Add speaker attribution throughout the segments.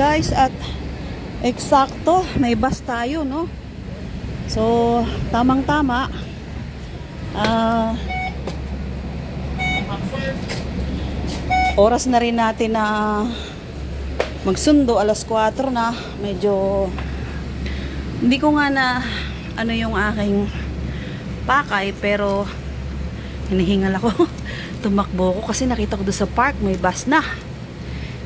Speaker 1: guys, at eksakto may bus tayo, no? So tamang tama. Oras na rin natin na magsundo, alas 4 na. Medyo hindi ko nga na ano yung aking pakay, pero hinihingal ako. Tumakbo ko kasi nakita ko doon sa park may bus na.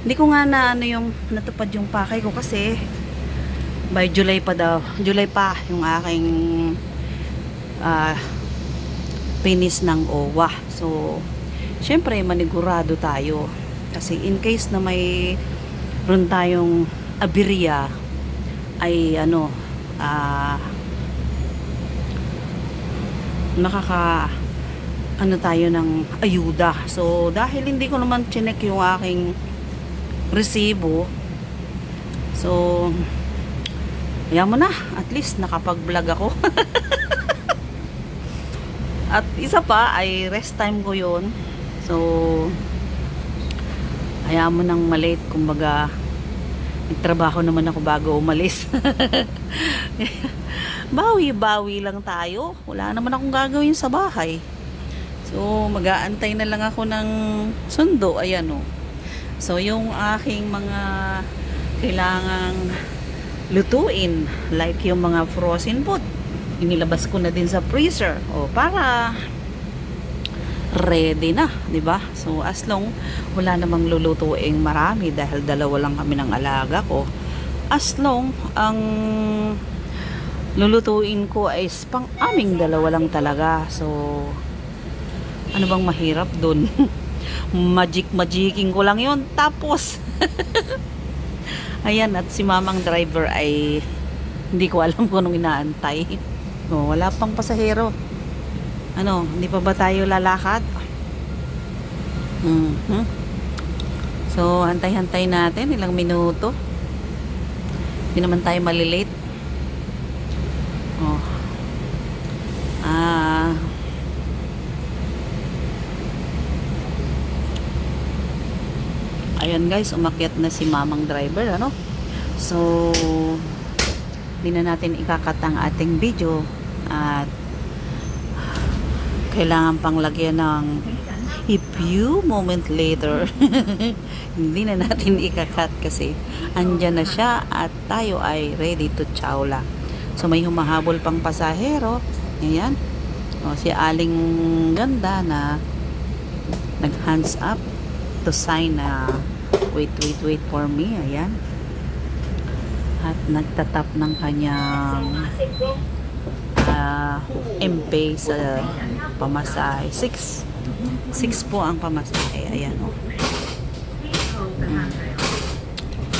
Speaker 1: Hindi ko nga na ano yung natupad yung pakay ko kasi by July pa daw. July pa yung aking finish ng OWA. So syempre manigurado tayo kasi in case na may ron tayong aberya ay ano ano tayo ng ayuda. So dahil hindi ko naman chinek yung aking resibo, so ayan mo na, at least nakapag-vlog ako. At isa pa ay rest time ko yun, so ayan mo nang malate, kumbaga nagtrabaho naman ako bago umalis. Bawi-bawi lang tayo, wala naman akong gagawin sa bahay, so mag-aantay na lang ako ng sundo. Ayan o. So yung aking mga kailangang lutuin, like yung mga frozen food, inilabas ko na din sa freezer o para ready na, 'di ba? So as long wala namang lulutuing marami dahil dalawa lang kami ng alaga ko, as long ang lulutuin ko ay pang aming dalawa lang talaga. So ano bang mahirap dun? Magicking ko lang yon, tapos ayan, at si mamang driver ay hindi ko alam kung anong inaantay. Wala pang pasahero. Ano, hindi pa ba tayo lalakad? So hantay-hantay natin ilang minuto, hindi naman tayo malilate. Ayan guys, umakyat na si mamang driver, ano? So hindi na natin ikakat ang ating video at kailangan pang lagyan ng a few moment later. Hindi na natin ikakat kasi andyan na siya at tayo ay ready to chowla. So may humahabol pang pasahero. Ayan, si Aling Ganda na nag hands up to sign na wait for me. Ayan, at nagtatap ng kanyang MP sa pamasahe. 6 po ang pamasahe. Ayan o.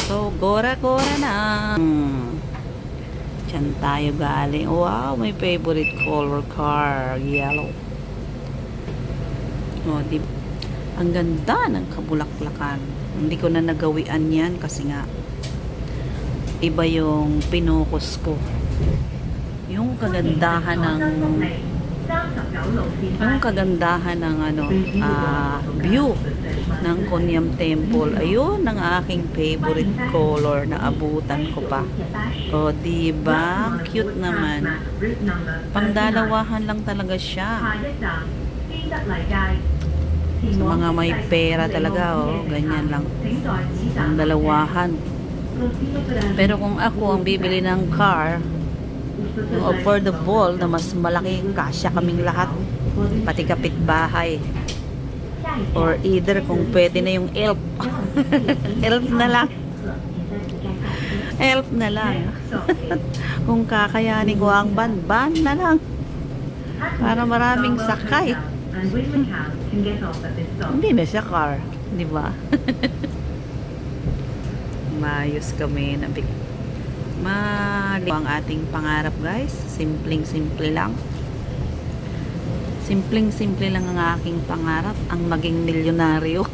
Speaker 1: So gora na. Diyan tayo galing. Wow, may favorite color car, yellow. Ang ganda ng kabulaklakan. Hindi ko na nagawian yan kasi nga iba yung pinukus ko. Yung kagandahan ng ano, view ng Konyam Temple. Ayun ang aking favorite color na abutan ko pa. O diba, cute naman. Pangdalawahan lang talaga siya. So, mga may pera talaga, ganyan lang ang dalawahan. Pero kung ako ang bibili ng car, yung affordable na mas malaki, kasya kaming lahat, pati kapitbahay, or either kung pwede na yung elf. Elf na lang. Kung kakayanin ko ang van na lang para maraming sakay. Hindi na siya car, di ba? Mayos kami na ang ating pangarap guys. Simple lang. Simple lang ang aking pangarap, ang maging milyonaryo.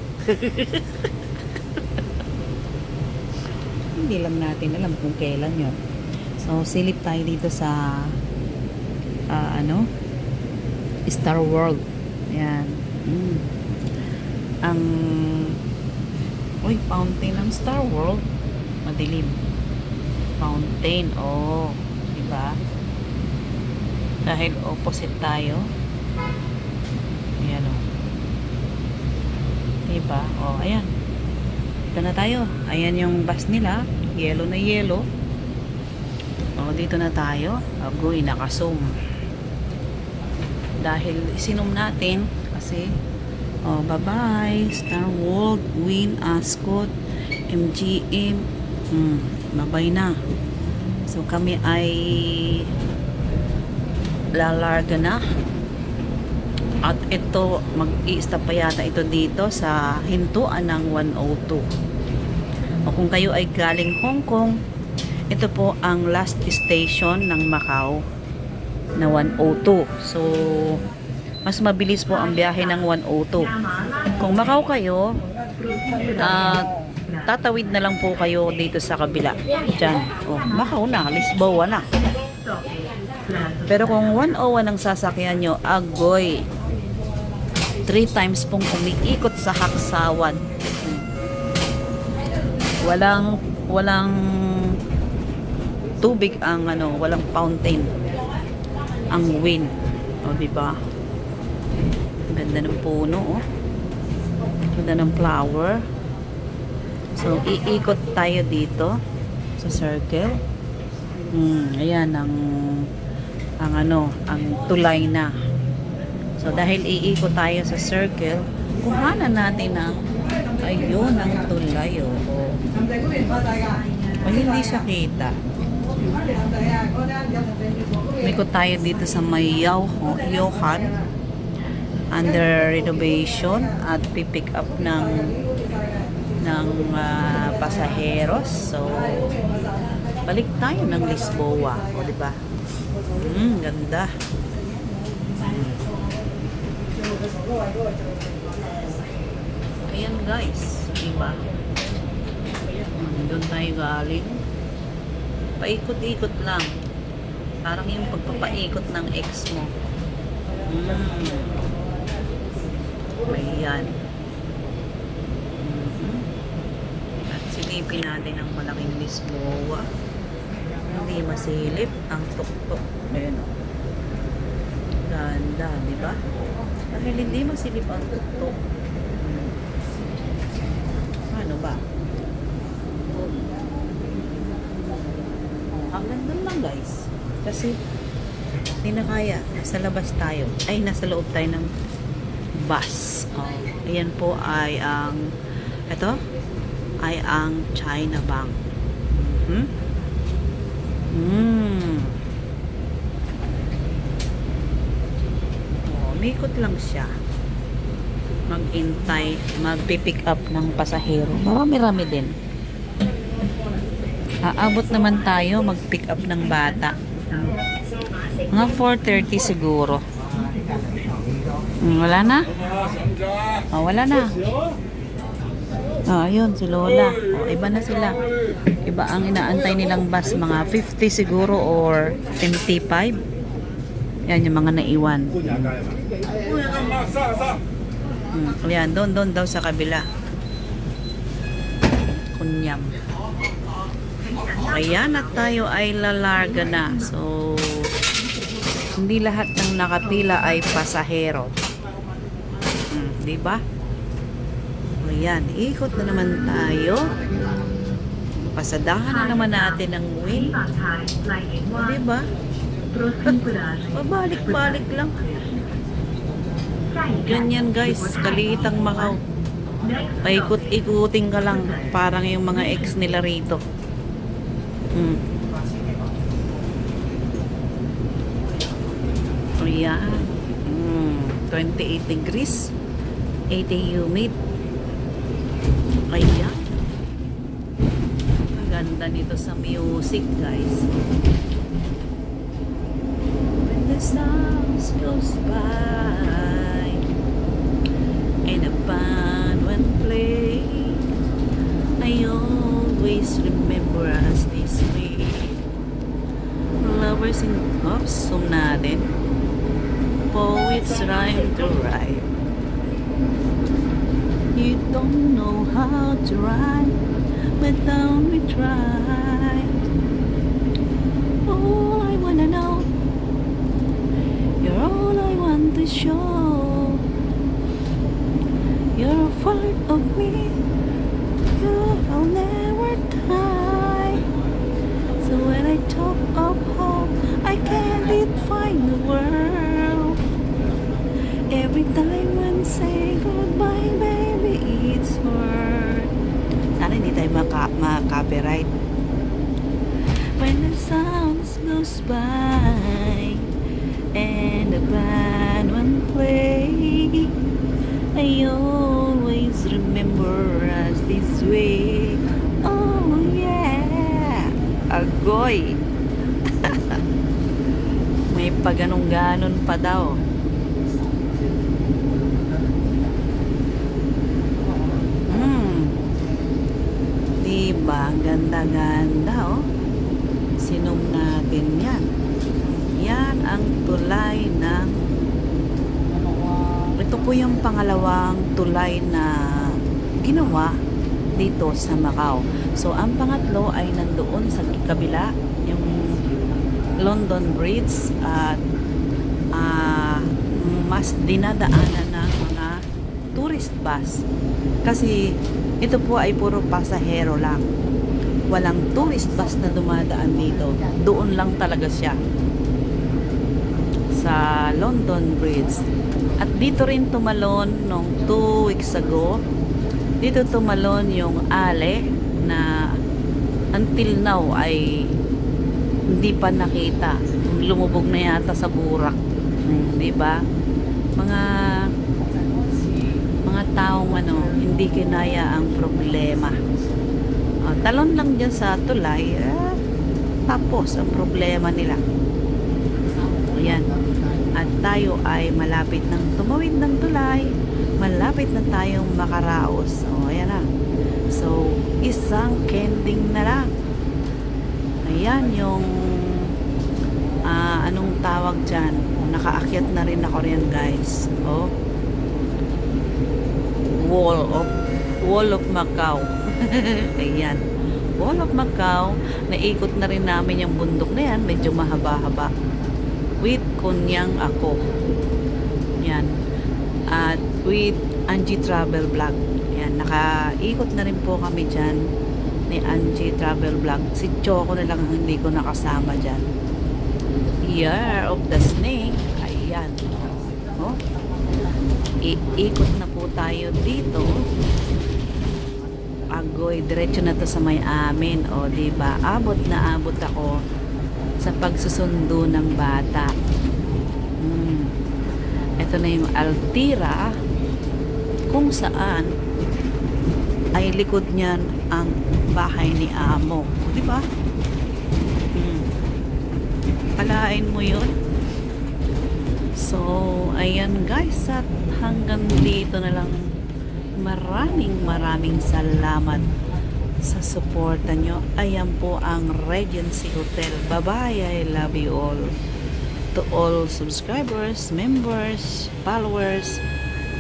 Speaker 1: Hindi lang natin alam kung kailan yun. So silip tayo dito sa Star World. Ayan. Ang fountain ng Star World. Madilim. Fountain. Oh. Diba? Dahil opposite tayo. Ayan o. Diba? O, ayan. Dito na tayo. Ayan yung bus nila. Yellow na yellow. O, dito na tayo. Agoy, nakasum. Dahil sinum natin kasi bye-bye. Star World, Win, Ascot, MGM. Bye-bye na. So, kami ay lalarga na. At ito, mag-i-stop pa yata ito dito sa hintuan ng 102. O kung kayo ay galing Hong Kong, ito po ang last station ng Macau na 102. So, mas mabilis po ang biyahe ng 102. Kung Macau kayo, tatawid na lang po kayo dito sa kabila. Diyan. O, Macau na, Lisboa na. Pero kung 101 ang sasakyan nyo, agoy, 3 times pong umiikot sa haksawan. Walang tubig ang walang fountain ang wind. O, diba? Ganda ng puno, oh. Ganda ng flower. So, iikot tayo dito sa circle. Ayan ang tulay na. So, dahil iikot tayo sa circle, kuhanan natin ang ayun ang tulay, oh. O, hindi siya kita. Ikot tayo dito sa may Yohan under renovation at pipick up ng pasaheros. So, balik tayo ng Lisboa. O, diba? Ganda. Ayan guys, diba? Doon tayo galing. Paikot-ikot lang. Parang yung pagpapaikot ng ex mo. Ayan. At silipin natin ang malaking Lisboa. Hindi masilip ang tuktok. Ayan o. Ganda, diba? Dahil hindi masilip ang tuktok. Ano ba? Hanggang doon lang guys. Kasi hindi na kaya. Nasa labas tayo. Ay, nasa loob tayo ng bus. Ayan po ay ang ito ay ang China Bank. Umikot lang siya. Magpipick up ng pasahero. Marami-rami din. Aabot naman tayo mag-pick up ng bata. Mga 4:30 siguro. Wala na? Wala na. Ayun, si Lola. Iba na sila. Iba ang inaantay nilang bus. Mga 50 siguro or 25. Yan yung mga naiwan. Yan, doon daw sa kabila. Kunyam. Ayan, at tayo ay lalarga na. So, hindi lahat ng nakapila ay pasahero. Diba? Ayan, ikot na naman tayo. Pasadahan na naman natin ang wind. Diba? Pabalik-balik lang. Ganyan guys, kaliitang Macau. Paikot-ikutin ka lang. Parang yung mga ex nila rito. Ayan. 28 degrees. 80 humid. Ayan. Ganda nito sa music guys. When the stars goes by and a band when play, I always remember us this way. Lovers in zoom natin. Poets rhyme to rhyme. You don't know how to rhyme, but don't we try? All I wanna know, you're all I want to show. You're a part of me, I'll never die. So when I talk of hope, I can't find the world. Every time when say goodbye, baby, it's hard. Sana hindi tayo maka-copyright. When the sounds goes by and the band won't play, I always remember us this way. Oh yeah, agoy. May paganong-ganon pa daw. Diba? Ganda-ganda, oh. Sinom natin yan. Yan ang tulay ng... Ito po yung pangalawang tulay na ginawa dito sa Macau. So, ang pangatlo ay nandoon sa kabila, yung London Bridge, at mas dinadaanan ng mga tourist bus. Kasi ito po ay puro pasahero lang. Walang tourist bus na dumadaan dito. Doon lang talaga siya. Sa London Bridge. At dito rin tumalon nung 2 weeks ago. Dito tumalon yung Ale na until now ay hindi pa nakita. Lumubog na yata sa Burak. Diba? Mga taong hindi kinaya ang problema. Talon lang dyan sa tulay, tapos ang problema nila. Ayan. At tayo ay malapit ng tumawid ng tulay, malapit na tayong makaraos. Ayan na. So, isang kending na lang. Ayan yung anong tawag dyan. Nakaakyat na rin ako rin, guys. Wall of Macau. Ayan. Wall of Macau. Naikot na rin namin yung bundok na yan. Medyo mahaba-haba. With Kunyang ako. Yan. At with Angie Travel Vlog. Yan. Nakaikot na rin po kami dyan ni Angie Travel Vlog. Si Choco na lang hindi ko nakasama dyan. Year of the Snake. Ayan. Iikot na po tayo dito. Agoy, diretso na to sa may amin. Diba? Abot na abot ako sa pagsusundo ng bata. Ito na yung Altira, kung saan ay likod niyan ang bahay ni Amo. Diba? Palain mo yun. So, ayan guys, at hanggang dito na lang. Maraming salamat sa suporta nyo. Ayan po ang Regency Hotel. Bye-bye. I love you all. To all subscribers, members, followers,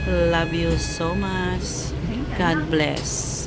Speaker 1: love you so much. God bless.